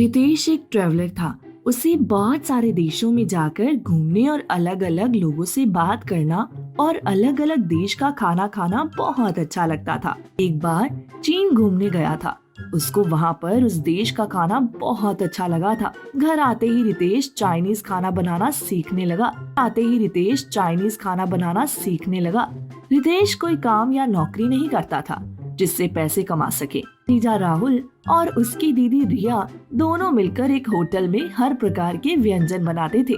रितेश एक ट्रैवलर था। उसे बहुत सारे देशों में जाकर घूमने और अलग अलग लोगों से बात करना और अलग अलग देश का खाना खाना बहुत अच्छा लगता था। एक बार चीन घूमने गया था। उसको वहाँ पर उस देश का खाना बहुत अच्छा लगा था। घर आते ही रितेश चाइनीज खाना बनाना सीखने लगा। रितेश कोई काम या नौकरी नहीं करता था जिससे पैसे कमा सके। जीजा राहुल और उसकी दीदी रिया दोनों मिलकर एक होटल में हर प्रकार के व्यंजन बनाते थे।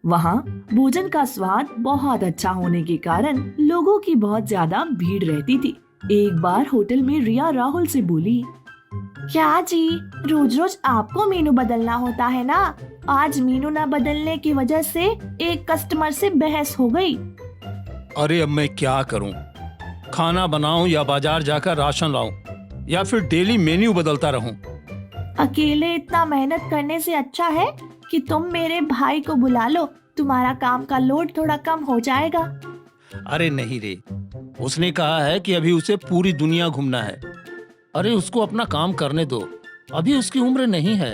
वहाँ भोजन का स्वाद बहुत अच्छा होने के कारण लोगों की बहुत ज्यादा भीड़ रहती थी। एक बार होटल में रिया राहुल से बोली, क्या जी, रोज रोज आपको मेनू बदलना होता है ना? आज मेनू न बदलने की वजह से एक कस्टमर से बहस हो गई। अरे अब मैं क्या करूं? खाना बनाऊं या बाजार जाकर राशन लाऊं या फिर डेली मेन्यू बदलता रहूं? अकेले इतना मेहनत करने से अच्छा है कि तुम मेरे भाई को बुला लो, तुम्हारा काम का लोड थोड़ा कम हो जाएगा। अरे नहीं रे, उसने कहा है कि अभी उसे पूरी दुनिया घूमना है। अरे उसको अपना काम करने दो, अभी उसकी उम्र नहीं है।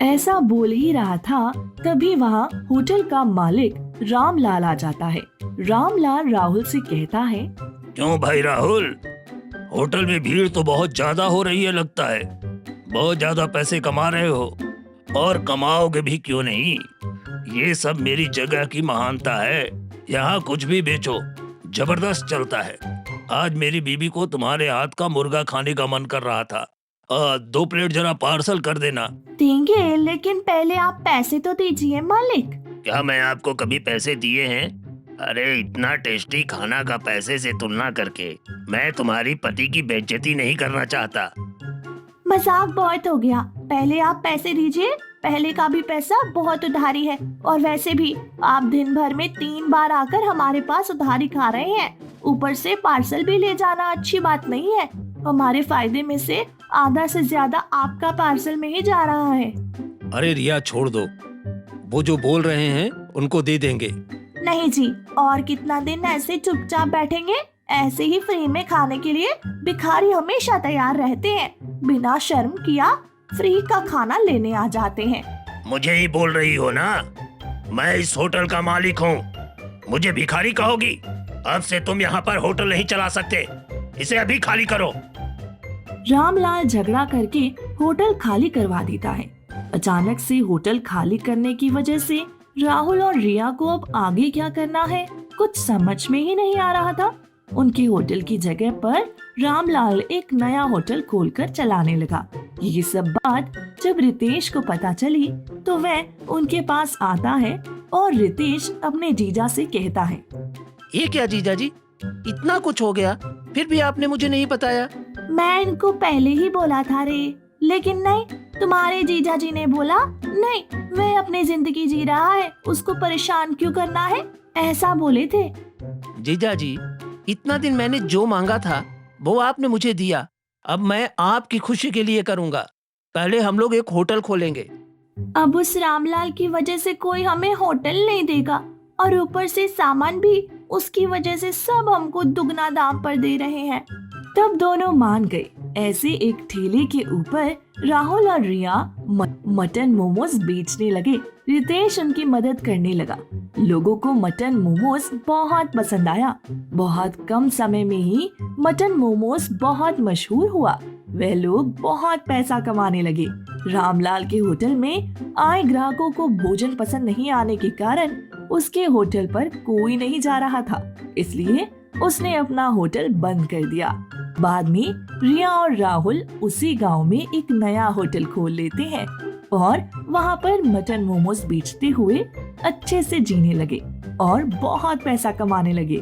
ऐसा बोल ही रहा था, तभी वहाँ होटल का मालिक रामलाल आ जाता है। रामलाल राहुल से कहता है, क्यों भाई राहुल, होटल में भीड़ तो बहुत ज्यादा हो रही है लगता है। बहुत ज्यादा पैसे कमा रहे हो और कमाओगे भी क्यों नहीं। ये सब मेरी जगह की महानता है। यहाँ कुछ भी बेचो, जबरदस्त चलता है। आज मेरी बीबी को तुम्हारे हाथ का मुर्गा खाने का मन कर रहा था। 2 प्लेट जरा पार्सल कर देना। देंगे, लेकिन पहले आप पैसे तो दीजिए मालिक। क्या मैं आपको कभी पैसे दिए हैं? अरे इतना टेस्टी खाना का पैसे से तुलना करके मैं तुम्हारी पति की बेइज्जती नहीं करना चाहता। मजाक बहुत हो गया, पहले आप पैसे दीजिए। पहले का भी पैसा बहुत उधारी है, और वैसे भी आप दिन भर में 3 बार आकर हमारे पास उधारी खा रहे हैं। ऊपर से पार्सल भी ले जाना अच्छी बात नहीं है। हमारे फायदे में से आधा से ज्यादा आपका पार्सल में ही जा रहा है। अरे रिया छोड़ दो, वो जो बोल रहे हैं उनको दे देंगे। नहीं जी, और कितना दिन ऐसे चुपचाप बैठेंगे? ऐसे ही फ्री में खाने के लिए भिखारी हमेशा तैयार रहते हैं। बिना शर्म किया फ्री का खाना लेने आ जाते हैं। मुझे ही बोल रही हो ना? मैं इस होटल का मालिक हूँ, मुझे भिखारी कहोगी? अब से तुम यहाँ पर होटल नहीं चला सकते, इसे अभी खाली करो। रामलाल झगड़ा करके होटल खाली करवा देता है। अचानक से होटल खाली करने की वजह से राहुल और रिया को अब आगे क्या करना है कुछ समझ में ही नहीं आ रहा था। उनकी होटल की जगह पर रामलाल एक नया होटल खोलकर चलाने लगा। ये सब बात जब रितेश को पता चली तो वह उनके पास आता है और रितेश अपने जीजा से कहता है, ये क्या जीजा जी, इतना कुछ हो गया फिर भी आपने मुझे नहीं बताया। मैं इनको पहले ही बोला था रे, लेकिन नहीं, तुम्हारे जीजा जी ने बोला नहीं, वह अपनी जिंदगी जी रहा है, उसको परेशान क्यों करना है, ऐसा बोले थे। जीजा जी, इतना दिन मैंने जो मांगा था वो आपने मुझे दिया। अब मैं आपकी खुशी के लिए करूंगा। पहले हम लोग एक होटल खोलेंगे। अब उस रामलाल की वजह से कोई हमें होटल नहीं देगा, और ऊपर से सामान भी उसकी वजह से सब हमको दुगना दाम पर दे रहे हैं। तब दोनों मान गए। ऐसे एक ठेले के ऊपर राहुल और रिया मटन मोमोज बेचने लगे। रितेश उनकी मदद करने लगा। लोगों को मटन मोमोज बहुत पसंद आया। बहुत कम समय में ही मटन मोमोज बहुत मशहूर हुआ। वह लोग बहुत पैसा कमाने लगे। रामलाल के होटल में आए ग्राहकों को भोजन पसंद नहीं आने के कारण उसके होटल पर कोई नहीं जा रहा था, इसलिए उसने अपना होटल बंद कर दिया। बाद में रिया और राहुल उसी गांव में एक नया होटल खोल लेते हैं और वहां पर मटन मोमोज बेचते हुए अच्छे से जीने लगे और बहुत पैसा कमाने लगे।